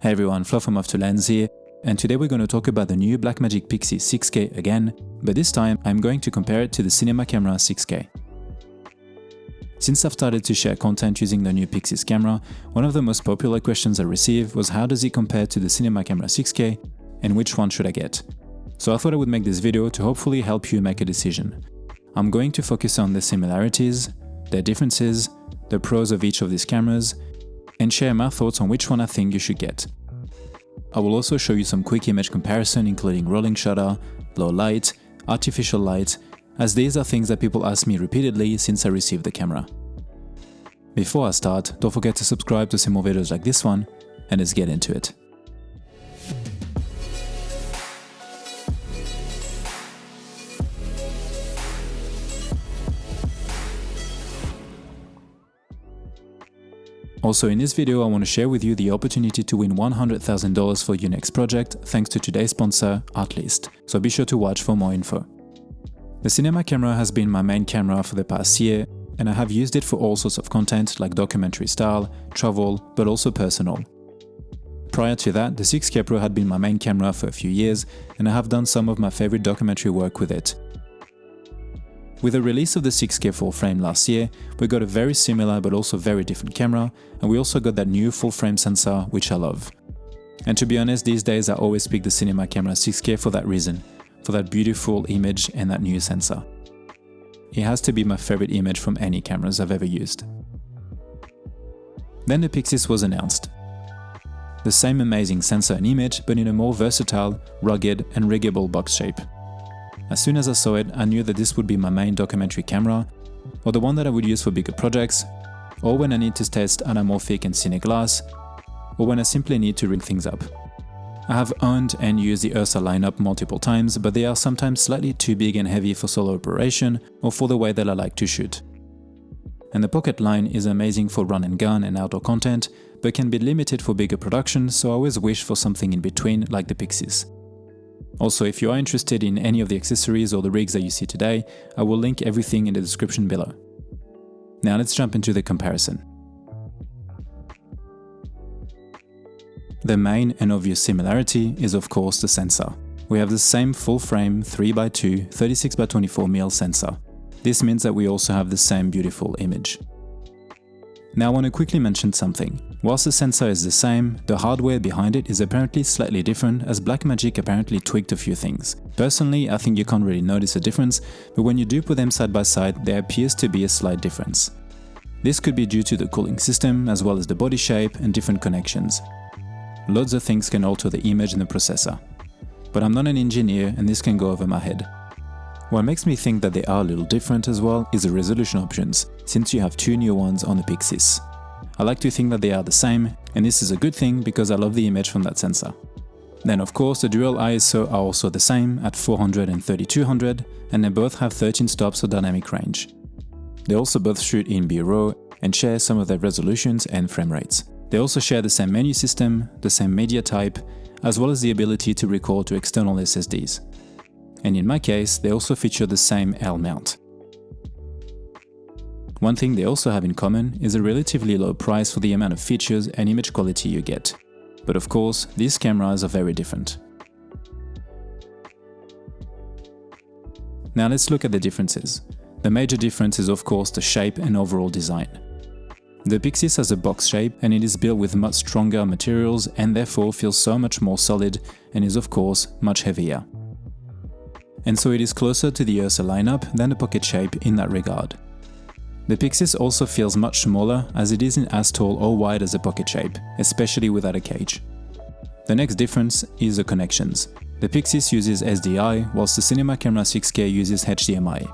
Hey everyone, Flo from OFTWOLANDS here, and today we're going to talk about the new Blackmagic Pyxis 6K again, but this time I'm going to compare it to the Cinema Camera 6K. Since I've started to share content using the new Pyxis camera, one of the most popular questions I received was how does it compare to the Cinema Camera 6K and which one should I get? So I thought I would make this video to hopefully help you make a decision. I'm going to focus on the similarities, their differences, the pros of each of these cameras, and share my thoughts on which one I think you should get. I will also show you some quick image comparison including rolling shutter, low light, artificial light, as these are things that people ask me repeatedly since I received the camera. Before I start, don't forget to subscribe to see more videos like this one, and let's get into it. Also in this video I want to share with you the opportunity to win $100,000 for your next project thanks to today's sponsor, Artlist, so be sure to watch for more info. The cinema camera has been my main camera for the past year, and I have used it for all sorts of content like documentary style, travel, but also personal. Prior to that, the 6K Pro had been my main camera for a few years, and I have done some of my favorite documentary work with it. With the release of the 6K full frame last year, we got a very similar but also very different camera, and we also got that new full frame sensor, which I love. And to be honest, these days I always pick the Cinema Camera 6K for that reason, for that beautiful image and that new sensor. It has to be my favorite image from any cameras I've ever used. Then the Pyxis was announced. The same amazing sensor and image, but in a more versatile, rugged and riggable box shape. As soon as I saw it, I knew that this would be my main documentary camera, or the one that I would use for bigger projects, or when I need to test anamorphic and cine glass, or when I simply need to rig things up. I have owned and used the Ursa lineup multiple times, but they are sometimes slightly too big and heavy for solo operation or for the way that I like to shoot. And the Pocket line is amazing for run and gun and outdoor content, but can be limited for bigger productions, so I always wish for something in between like the Pyxis. Also, if you are interested in any of the accessories or the rigs that you see today, I will link everything in the description below. Now let's jump into the comparison. The main and obvious similarity is of course the sensor. We have the same full frame 3x2 36x24mm sensor. This means that we also have the same beautiful image. Now I want to quickly mention something. Whilst the sensor is the same, the hardware behind it is apparently slightly different, as Blackmagic apparently tweaked a few things. Personally, I think you can't really notice a difference, but when you do put them side by side, there appears to be a slight difference. This could be due to the cooling system, as well as the body shape and different connections. Loads of things can alter the image in the processor. But I'm not an engineer and this can go over my head. What makes me think that they are a little different as well is the resolution options, since you have two new ones on the Pyxis. I like to think that they are the same, and this is a good thing because I love the image from that sensor. Then of course the dual ISO are also the same at 400 and 3200, and they both have 13 stops of dynamic range. They also both shoot in B-RAW and share some of their resolutions and frame rates. They also share the same menu system, the same media type, as well as the ability to record to external SSDs. And in my case, they also feature the same L mount. One thing they also have in common is a relatively low price for the amount of features and image quality you get. But of course, these cameras are very different. Now let's look at the differences. The major difference is of course the shape and overall design. The Pyxis has a box shape and it is built with much stronger materials and therefore feels so much more solid and is of course much heavier. And so it is closer to the Ursa lineup than the Pocket shape in that regard. The Pyxis also feels much smaller as it isn't as tall or wide as the Pocket shape, especially without a cage. The next difference is the connections. The Pyxis uses SDI whilst the Cinema Camera 6K uses HDMI.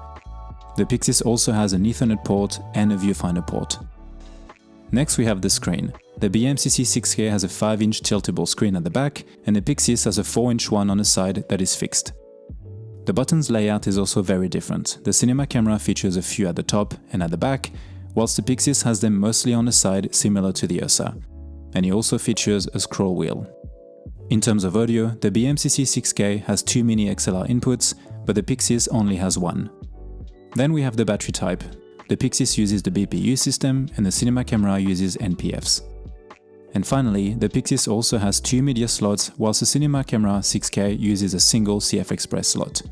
The Pyxis also has an Ethernet port and a viewfinder port. Next we have the screen. The BMCC6K has a 5-inch tiltable screen at the back and the Pyxis has a 4-inch one on the side that is fixed. The buttons layout is also very different. The Cinema Camera features a few at the top and at the back, whilst the Pyxis has them mostly on the side similar to the Ursa. And it also features a scroll wheel. In terms of audio, the BMCC6K has 2 mini XLR inputs, but the Pyxis only has one. Then we have the battery type. The Pyxis uses the BPU system and the Cinema Camera uses NPFs. And finally, the Pyxis also has 2 media slots, whilst the Cinema Camera 6K uses a single CF Express slot.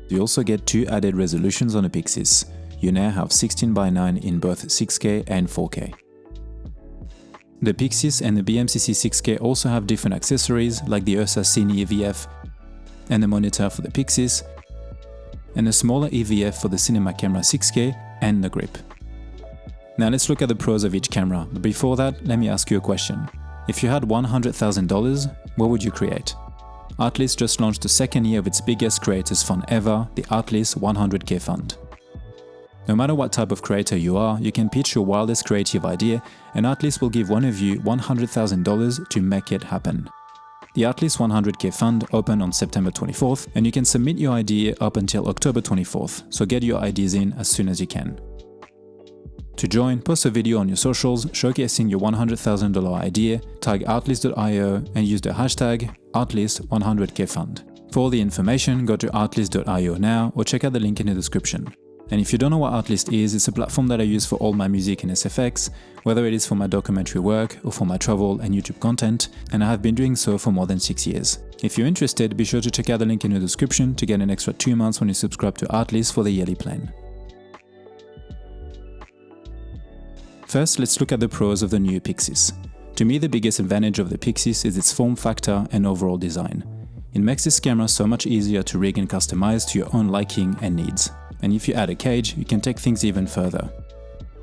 You also get 2 added resolutions on the Pyxis. You now have 16:9 in both 6K and 4K. The Pyxis and the BMCC6K also have different accessories like the Ursa Cine EVF and the monitor for the Pyxis, and a smaller EVF for the Cinema Camera 6K and the grip. Now let's look at the pros of each camera, but before that, let me ask you a question. If you had $100,000, what would you create? Artlist just launched the second year of its biggest creators fund ever, the Artlist 100K Fund. No matter what type of creator you are, you can pitch your wildest creative idea and Artlist will give one of you $100,000 to make it happen. The Artlist 100K Fund opened on September 24th and you can submit your idea up until October 24th, so get your ideas in as soon as you can. To join, post a video on your socials showcasing your $100,000 idea, tag artlist.io and use the hashtag Artlist100kfund. For all the information, go to artlist.io now or check out the link in the description. And if you don't know what Artlist is, it's a platform that I use for all my music and SFX, whether it is for my documentary work or for my travel and YouTube content, and I have been doing so for more than 6 years. If you're interested, be sure to check out the link in the description to get an extra 2 months when you subscribe to Artlist for the yearly plan. First, let's look at the pros of the new Pyxis. To me, the biggest advantage of the Pyxis is its form factor and overall design. It makes this camera so much easier to rig and customize to your own liking and needs. And if you add a cage, you can take things even further.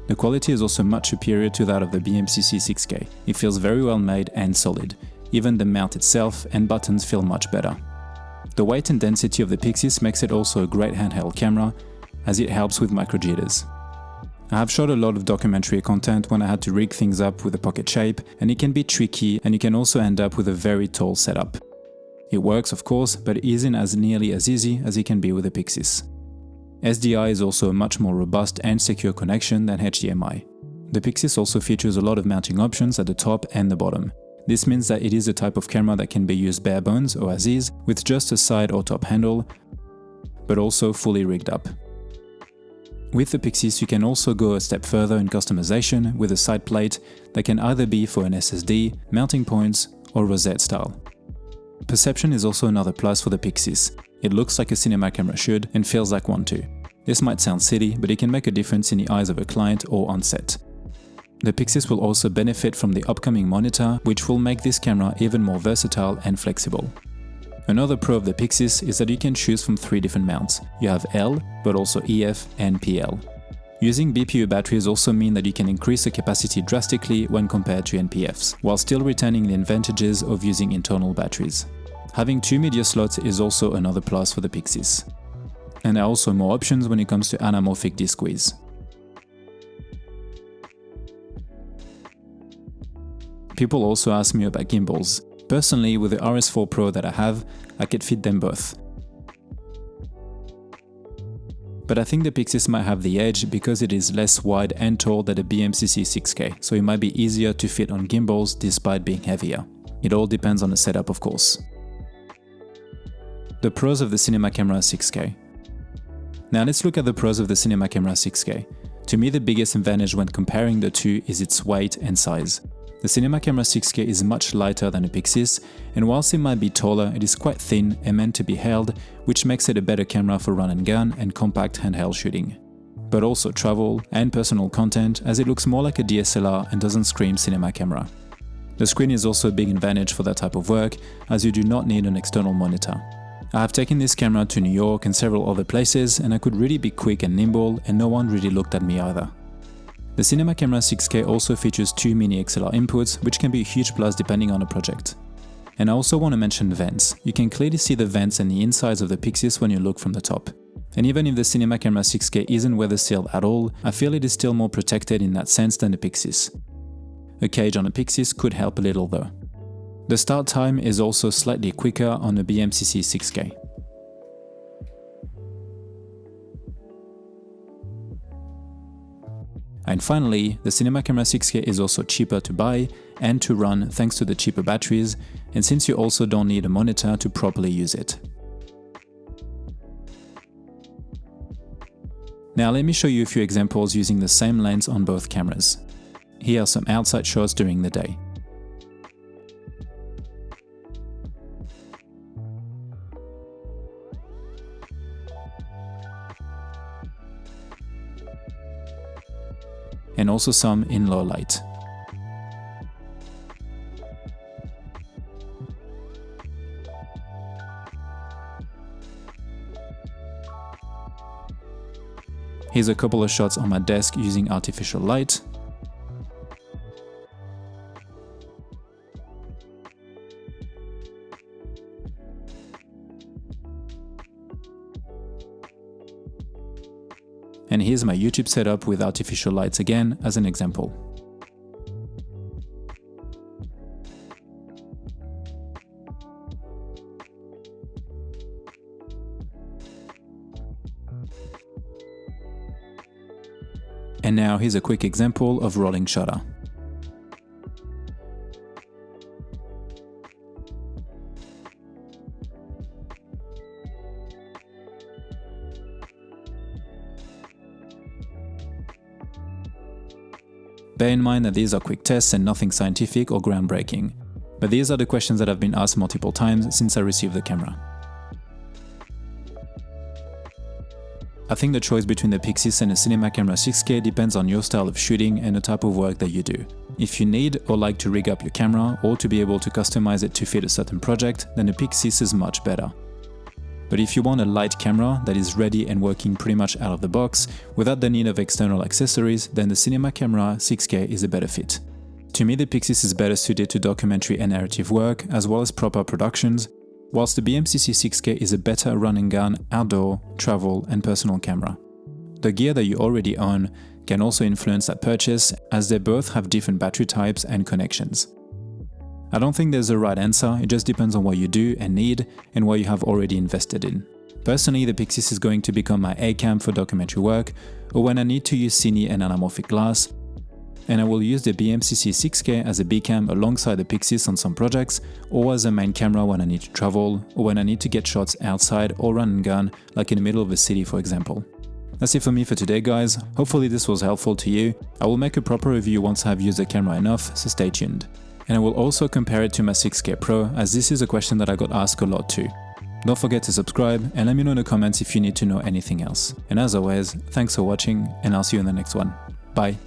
The quality is also much superior to that of the BMCC6K. It feels very well made and solid. Even the mount itself and buttons feel much better. The weight and density of the Pyxis makes it also a great handheld camera, as it helps with micro jitters. I have shot a lot of documentary content when I had to rig things up with a pocket shape, and it can be tricky and you can also end up with a very tall setup. It works of course, but it isn't as nearly as easy as it can be with the Pyxis. SDI is also a much more robust and secure connection than HDMI. The Pyxis also features a lot of mounting options at the top and the bottom. This means that it is a type of camera that can be used bare bones or as is, with just a side or top handle, but also fully rigged up. With the Pyxis, you can also go a step further in customization with a side plate that can either be for an SSD, mounting points, or rosette style. Perception is also another plus for the Pyxis. It looks like a cinema camera should and feels like one too. This might sound silly, but it can make a difference in the eyes of a client or on set. The Pyxis will also benefit from the upcoming monitor, which will make this camera even more versatile and flexible. Another pro of the Pyxis is that you can choose from 3 different mounts. You have L, but also EF and PL. Using BPU batteries also mean that you can increase the capacity drastically when compared to NPFs, while still retaining the advantages of using internal batteries. Having 2 media slots is also another plus for the Pyxis. And there are also more options when it comes to anamorphic disc squeeze. People also ask me about gimbals. Personally, with the RS4 Pro that I have, I could fit them both. But I think the Pyxis might have the edge because it is less wide and tall than the BMCC6K, so it might be easier to fit on gimbals despite being heavier. It all depends on the setup, of course. The pros of the Cinema Camera 6K. Now let's look at the pros of the Cinema Camera 6K. To me, the biggest advantage when comparing the two is its weight and size. The Cinema Camera 6K is much lighter than a Pyxis, and whilst it might be taller, it is quite thin and meant to be held, which makes it a better camera for run and gun and compact handheld shooting. But also travel and personal content, as it looks more like a DSLR and doesn't scream cinema camera. The screen is also a big advantage for that type of work, as you do not need an external monitor. I have taken this camera to New York and several other places, and I could really be quick and nimble, and no one really looked at me either. The Cinema Camera 6K also features 2 mini XLR inputs, which can be a huge plus depending on the project. And I also want to mention the vents. You can clearly see the vents and the insides of the Pyxis when you look from the top. And even if the Cinema Camera 6K isn't weather sealed at all, I feel it is still more protected in that sense than the Pyxis. A cage on a Pyxis could help a little though. The start time is also slightly quicker on the BMCC6K. And finally, the Cinema Camera 6K is also cheaper to buy and to run thanks to the cheaper batteries, and since you also don't need a monitor to properly use it. Now let me show you a few examples using the same lens on both cameras. Here are some outside shots during the day. and also some in low light. Here's a couple of shots on my desk using artificial light. And here's my YouTube setup with artificial lights again as an example. And now here's a quick example of rolling shutter. Bear in mind that these are quick tests and nothing scientific or groundbreaking, but these are the questions that have been asked multiple times since I received the camera. I think the choice between the Pyxis and the Cinema Camera 6K depends on your style of shooting and the type of work that you do. If you need or like to rig up your camera or to be able to customize it to fit a certain project, then the Pyxis is much better. But if you want a light camera that is ready and working pretty much out of the box, without the need of external accessories, then the Cinema Camera 6K is a better fit. To me, the Pyxis is better suited to documentary and narrative work, as well as proper productions, whilst the BMCC6K is a better run and gun, outdoor, travel and personal camera. The gear that you already own can also influence that purchase, as they both have different battery types and connections. I don't think there's a right answer, it just depends on what you do and need and what you have already invested in. Personally, the Pyxis is going to become my A-cam for documentary work, or when I need to use cine and anamorphic glass, and I will use the BMCC6K as a B-cam alongside the Pyxis on some projects, or as a main camera when I need to travel, or when I need to get shots outside or run and gun, like in the middle of a city for example. That's it for me for today guys, hopefully this was helpful to you. I will make a proper review once I have used the camera enough, so stay tuned. And I will also compare it to my 6K Pro, as this is a question that I got asked a lot too. Don't forget to subscribe and let me know in the comments if you need to know anything else. And as always, thanks for watching and I'll see you in the next one. Bye.